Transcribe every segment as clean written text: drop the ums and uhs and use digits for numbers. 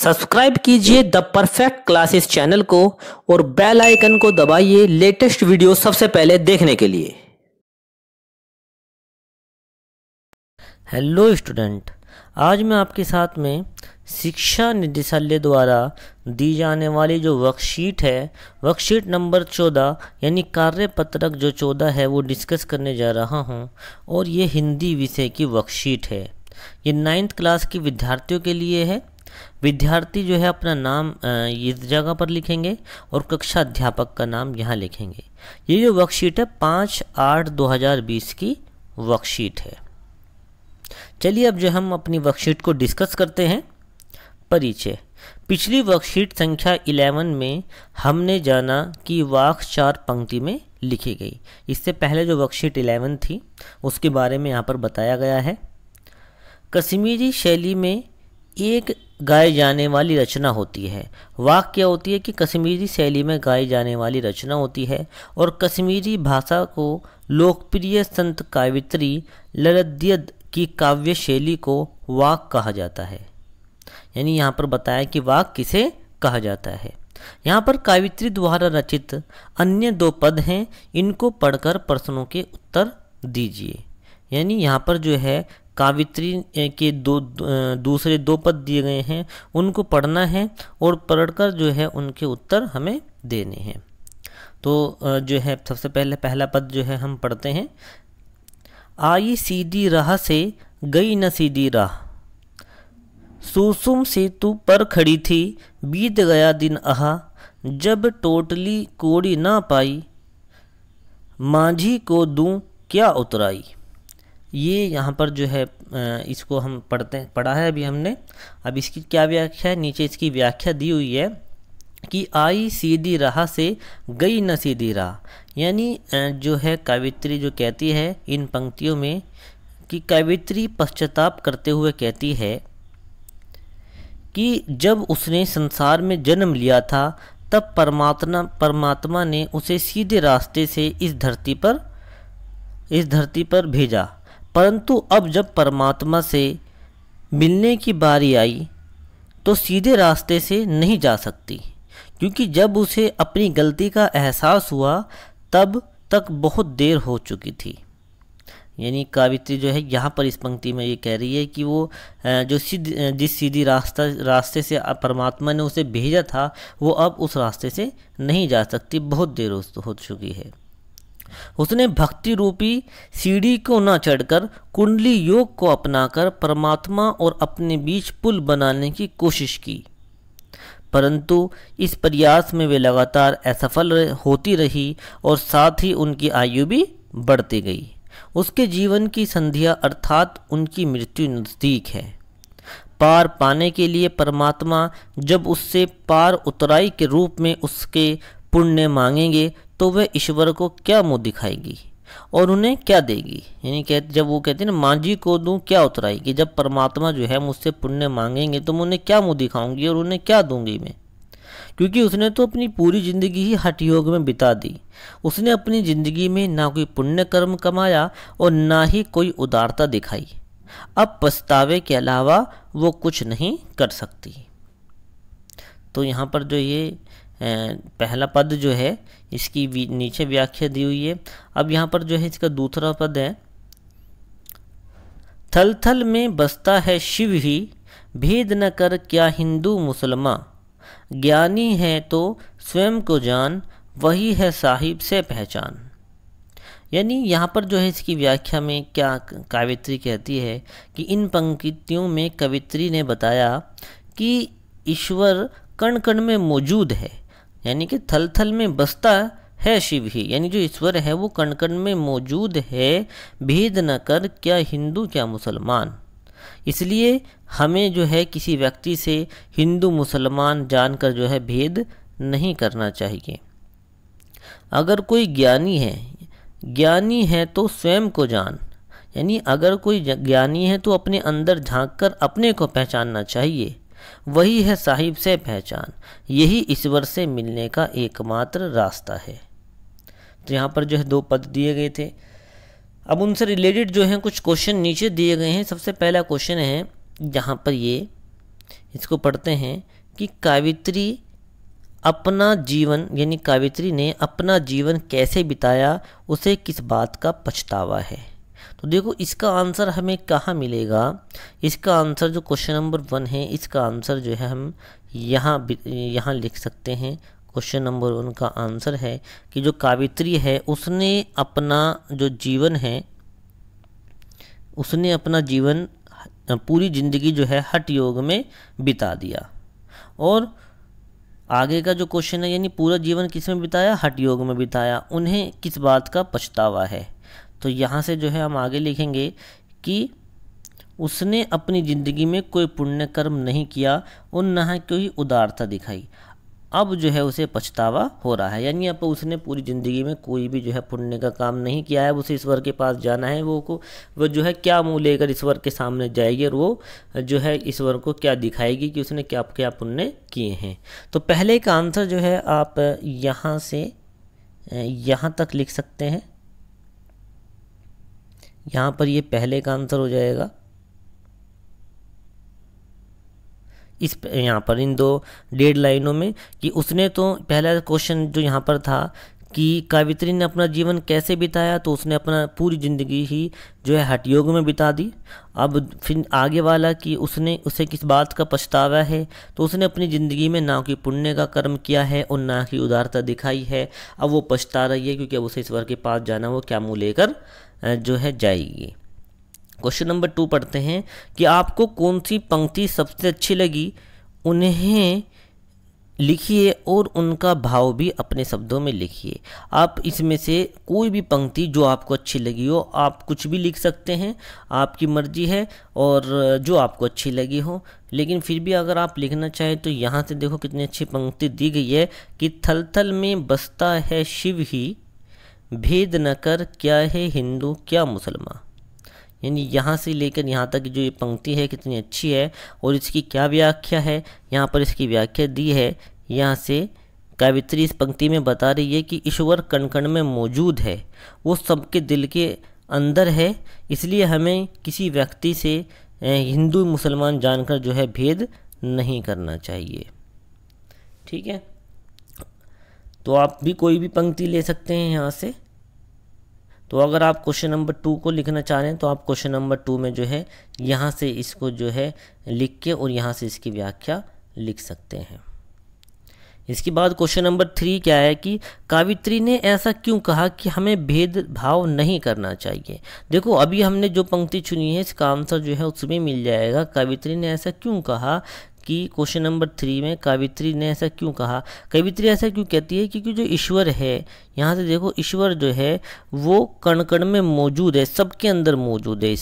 Subscribe कीजिए the perfect classes channel को और बेल आइकन को दबाइए लेटेस्ट वीडियो सबसे पहले देखने के लिए। हेलो स्टूडेंट, आज मैं आपके साथ में शिक्षा निदेशालय द्वारा दी जाने वाली जो वर्कशीट है, वर्कशीट नंबर 14 यानी कार्यपत्रक जो 14 है वो डिस्कस करने जा रहा हूँ। और ये हिंदी विषय की वर्कशीट है। ये 9th क्लास के विद्यार्थियों के लिए है। विद्यार्थी जो है अपना नाम इस जगह पर लिखेंगे और कक्षा अध्यापक का नाम यहाँ लिखेंगे। ये जो वर्कशीट है 5/8/2020 की वर्कशीट है। चलिए अब जो हम अपनी वर्कशीट को डिस्कस करते हैं। परिचय। पिछली वर्कशीट संख्या 11 में हमने जाना कि वाक्य 4 पंक्ति में लिखी गई। इससे पहले जो वर्कशीट 11 थी उसके बारे में यहाँ पर बताया गया है। कश्मीरी शैली में एक गाई जाने वाली रचना होती है। वाक्य क्या होती है कि कश्मीरी शैली में गाई जाने वाली रचना होती है और कश्मीरी भाषा को लोकप्रिय संत कावित्री ललद्यद की काव्य शैली को वाक्य कहा जाता है। यानी यहाँ पर बताया कि वाक्य किसे कहा जाता है। यहाँ पर कावित्री द्वारा रचित अन्य 2 पद हैं, इनको पढ़कर प्रश्नों के उत्तर दीजिए। यानी यहाँ पर जो है कावित्री के दूसरे 2 पद दिए गए हैं, उनको पढ़ना है और पढ़कर जो है उनके उत्तर हमें देने हैं। तो जो है सबसे पहले पहला पद जो है हम पढ़ते हैं। आई सीधी राह से गई न सीधी राह, सुसुम सेतु पर खड़ी थी बीत गया दिन आहा, जब टोटली कोड़ी ना पाई माझी को दूं क्या उतराई। ये यहाँ पर जो है इसको हम पढ़ा है अभी हमने। अब इसकी क्या व्याख्या है, नीचे इसकी व्याख्या दी हुई है कि आई सीधी राह से गई न सीधी राह। यानी जो है कावित्री जो कहती है इन पंक्तियों में कि कावित्री पश्चाताप करते हुए कहती है कि जब उसने संसार में जन्म लिया था तब परमात्मा ने उसे सीधे रास्ते से इस धरती पर भेजा, परंतु अब जब परमात्मा से मिलने की बारी आई तो सीधे रास्ते से नहीं जा सकती, क्योंकि जब उसे अपनी गलती का एहसास हुआ तब तक बहुत देर हो चुकी थी। यानी कावित्री जो है यहाँ पर इस पंक्ति में ये कह रही है कि वो जो जिस सीधी रास्ते से परमात्मा ने उसे भेजा था वो अब उस रास्ते से नहीं जा सकती, बहुत देर हो चुकी है। उसने भक्ति रूपी सीढ़ी को न चढ़कर कुंडली योग को अपनाकर परमात्मा और अपने बीच पुल बनाने की कोशिश की, परंतु इस प्रयास में वे लगातार असफल होती रही और साथ ही उनकी आयु भी बढ़ती गई। उसके जीवन की संध्या अर्थात उनकी मृत्यु नजदीक है। पार पाने के लिए परमात्मा जब उससे पार उतराई के रूप में उसके पुण्य मांगेंगे तो वह ईश्वर को क्या मुँह दिखाएगी और उन्हें क्या देगी। यानी जब वो कहते हैं ना माझी को दूं क्या उतराएगी, जब परमात्मा जो है मुझसे पुण्य मांगेंगे तो मैं उन्हें क्या मुँह दिखाऊंगी और उन्हें क्या दूंगी मैं, क्योंकि उसने तो अपनी पूरी ज़िंदगी ही हठ योग में बिता दी। उसने अपनी ज़िंदगी में ना कोई पुण्य कर्म कमाया और ना ही कोई उदारता दिखाई। अब पछतावे के अलावा वो कुछ नहीं कर सकती। तो यहाँ पर जो ये पहला पद जो है इसकी नीचे व्याख्या दी हुई है। अब यहाँ पर जो है इसका दूसरा पद है। थल थल में बसता है शिव ही, भेद न कर क्या हिंदू मुसलमान, ज्ञानी है तो स्वयं को जान, वही है साहिब से पहचान। यानी यहाँ पर जो है इसकी व्याख्या में क्या कावित्री कहती है कि इन पंक्तियों में कवित्री ने बताया कि ईश्वर कण कण में मौजूद है। यानी कि थल थल में बसता है शिव ही, यानी जो ईश्वर है वो कण कण में मौजूद है, भेद न कर क्या हिंदू क्या मुसलमान। इसलिए हमें जो है किसी व्यक्ति से हिंदू मुसलमान जानकर जो है भेद नहीं करना चाहिए। अगर कोई ज्ञानी है तो स्वयं को जान। यानी अगर कोई ज्ञानी है तो अपने अंदर झांककर अपने को पहचानना चाहिए, वही है साहिब से पहचान। यही ईश्वर से मिलने का एकमात्र रास्ता है। तो यहाँ पर जो है 2 पद दिए गए थे। अब उनसे रिलेटेड जो है कुछ क्वेश्चन नीचे दिए गए हैं। सबसे पहला क्वेश्चन है यहाँ पर ये इसको पढ़ते हैं कि कावित्री अपना जीवन यानी कावित्री ने अपना जीवन कैसे बिताया, उसे किस बात का पछतावा है। तो देखो इसका आंसर हमें कहाँ मिलेगा। इसका आंसर जो क्वेश्चन नंबर 1 है, इसका आंसर जो है हम यहाँ लिख सकते हैं। क्वेश्चन नंबर 1 का आंसर है कि जो कावित्री है उसने अपना जो जीवन है, उसने अपना जीवन पूरी ज़िंदगी जो है हठ योग में बिता दिया। और आगे का जो क्वेश्चन है यानी पूरा जीवन किस में बिताया, हठ योग में बिताया, उन्हें किस बात का पछतावा है। तो यहाँ से जो है हम आगे लिखेंगे कि उसने अपनी ज़िंदगी में कोई पुण्य कर्म नहीं किया और न ही कोई उदारता दिखाई, अब जो है उसे पछतावा हो रहा है। यानी अब उसने पूरी ज़िंदगी में कोई भी जो है पुण्य का काम नहीं किया है, उसे ईश्वर के पास जाना है। वो जो है क्या मुँह लेकर ईश्वर के सामने जाएगी और वो जो है ईश्वर को क्या दिखाएगी कि उसने क्या क्या पुण्य किए हैं। तो पहले का आंसर जो है आप यहाँ से यहाँ तक लिख सकते हैं। यहाँ पर ये पहले का आंसर हो जाएगा। यहाँ पर इन 2 डेढ़ लाइनों में कि उसने तो पहला क्वेश्चन जो यहाँ पर था कि कावित्री ने अपना जीवन कैसे बिताया, तो उसने अपना पूरी ज़िंदगी ही जो है हठ योग में बिता दी। अब फिर आगे वाला कि उसे किस बात का पछतावा है, तो उसने अपनी ज़िंदगी में ना कोई पुण्य का कर्म किया है और ना ही उदारता दिखाई है। अब वो पछता रही है क्योंकि अब उसे ईश्वर के पास जाना, वो क्या मुँह लेकर जो है जाएगी। क्वेश्चन नंबर 2 पढ़ते हैं कि आपको कौन सी पंक्ति सबसे अच्छी लगी, उन्हें लिखिए और उनका भाव भी अपने शब्दों में लिखिए। आप इसमें से कोई भी पंक्ति जो आपको अच्छी लगी हो, आप कुछ भी लिख सकते हैं, आपकी मर्जी है, और जो आपको अच्छी लगी हो। लेकिन फिर भी अगर आप लिखना चाहें तो यहाँ से देखो कितनी अच्छी पंक्ति दी गई है कि थल थल में बसता है शिव ही, भेद न कर क्या है हिंदू क्या मुसलमान। यानी यहाँ से लेकर यहाँ तक जो ये पंक्ति है कितनी अच्छी है और इसकी क्या व्याख्या है, यहाँ पर इसकी व्याख्या दी है। यहाँ से कावित्री इस पंक्ति में बता रही है कि ईश्वर कण कण में मौजूद है, वो सबके दिल के अंदर है, इसलिए हमें किसी व्यक्ति से हिंदू मुसलमान जानकर जो है भेद नहीं करना चाहिए। ठीक है, तो आप भी कोई भी पंक्ति ले सकते हैं यहाँ से। तो अगर आप क्वेश्चन नंबर 2 को लिखना चाह रहे हैं तो आप क्वेश्चन नंबर 2 में जो है यहाँ से इसको जो है लिख के और यहाँ से इसकी व्याख्या लिख सकते हैं। इसके बाद क्वेश्चन नंबर 3 क्या है कि कावित्री ने ऐसा क्यों कहा कि हमें भेदभाव नहीं करना चाहिए। देखो अभी हमने जो पंक्ति चुनी है इसका आंसर जो है उसमें मिल जाएगा। कावित्री ने ऐसा क्यों कहा कि क्वेश्चन नंबर 3 में कावित्री ने ऐसा क्यों कहा। कावित्री ऐसा क्यों कहती है क्योंकि जो ईश्वर है, यहाँ से देखो ईश्वर जो है वो कण कण में मौजूद है, सबके अंदर मौजूद है।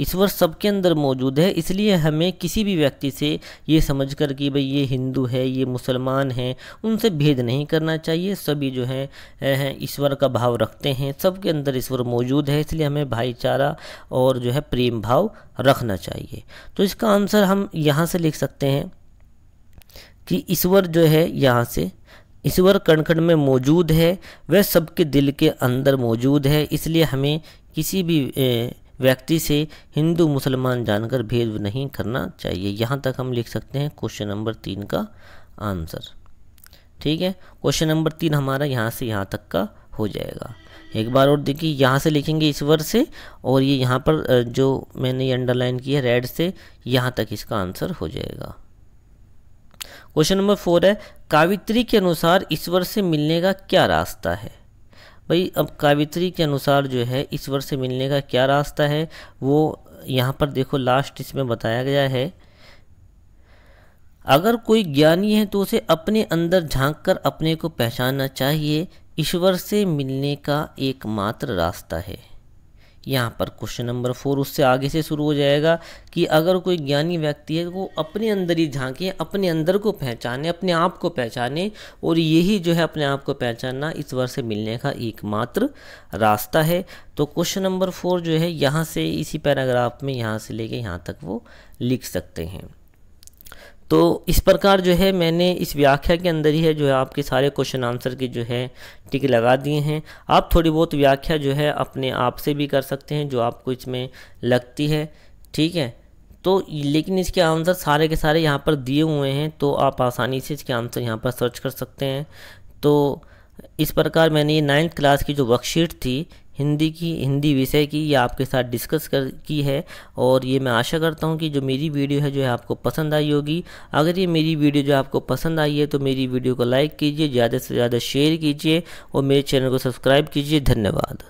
ईश्वर सबके अंदर मौजूद है, इसलिए हमें किसी भी व्यक्ति से ये समझकर कि भाई ये हिंदू है ये मुसलमान है उनसे भेद नहीं करना चाहिए। सभी जो है ईश्वर का भाव रखते हैं, सबके अंदर ईश्वर मौजूद है, इसलिए हमें भाईचारा और जो है प्रेम भाव रखना चाहिए। तो इसका आंसर हम यहाँ से लिख सकते हैं कि ईश्वर जो है, यहाँ से ईश्वर कण कण में मौजूद है, वह सबके दिल के अंदर मौजूद है, इसलिए हमें किसी भी व्यक्ति से हिंदू मुसलमान जानकर भेद नहीं करना चाहिए। यहाँ तक हम लिख सकते हैं क्वेश्चन नंबर 3 का आंसर। ठीक है, क्वेश्चन नंबर 3 हमारा यहाँ से यहाँ तक का हो जाएगा। एक बार और देखिए, यहाँ से लिखेंगे ईश्वर से और ये यहाँ पर जो मैंने ये अंडरलाइन किया है रेड से, यहाँ तक इसका आंसर हो जाएगा। क्वेश्चन नंबर 4 है कावित्री के अनुसार ईश्वर से मिलने का क्या रास्ता है। भाई अब कावित्री के अनुसार जो है ईश्वर से मिलने का क्या रास्ता है वो यहाँ पर देखो लास्ट इसमें बताया गया है। अगर कोई ज्ञानी है तो उसे अपने अंदर झांककर अपने को पहचानना चाहिए, ईश्वर से मिलने का एकमात्र रास्ता है। यहाँ पर क्वेश्चन नंबर 4 उससे आगे से शुरू हो जाएगा कि अगर कोई ज्ञानी व्यक्ति है वो अपने अंदर ही झांके, अपने अंदर को पहचाने, अपने आप को पहचाने, और यही जो है अपने आप को पहचानना ईश्वर से मिलने का एकमात्र रास्ता है। तो क्वेश्चन नंबर 4 जो है यहाँ से इसी पैराग्राफ में यहाँ से लेके यहाँ तक वो लिख सकते हैं। तो इस प्रकार जो है मैंने इस व्याख्या के अंदर ही है जो है आपके सारे क्वेश्चन आंसर की जो है टिक लगा दिए हैं। आप थोड़ी बहुत व्याख्या जो है अपने आप से भी कर सकते हैं जो आपको इसमें लगती है। ठीक है, तो लेकिन इसके आंसर सारे के सारे यहाँ पर दिए हुए हैं, तो आप आसानी से इसके आंसर यहाँ पर सर्च कर सकते हैं। तो इस प्रकार मैंने ये 9th क्लास की जो वर्कशीट थी हिंदी विषय की, ये आपके साथ डिस्कस की है। और ये मैं आशा करता हूँ कि जो मेरी वीडियो है जो है आपको पसंद आई होगी। अगर ये मेरी वीडियो जो आपको पसंद आई है तो मेरी वीडियो को लाइक कीजिए, ज़्यादा से ज़्यादा शेयर कीजिए और मेरे चैनल को सब्सक्राइब कीजिए। धन्यवाद।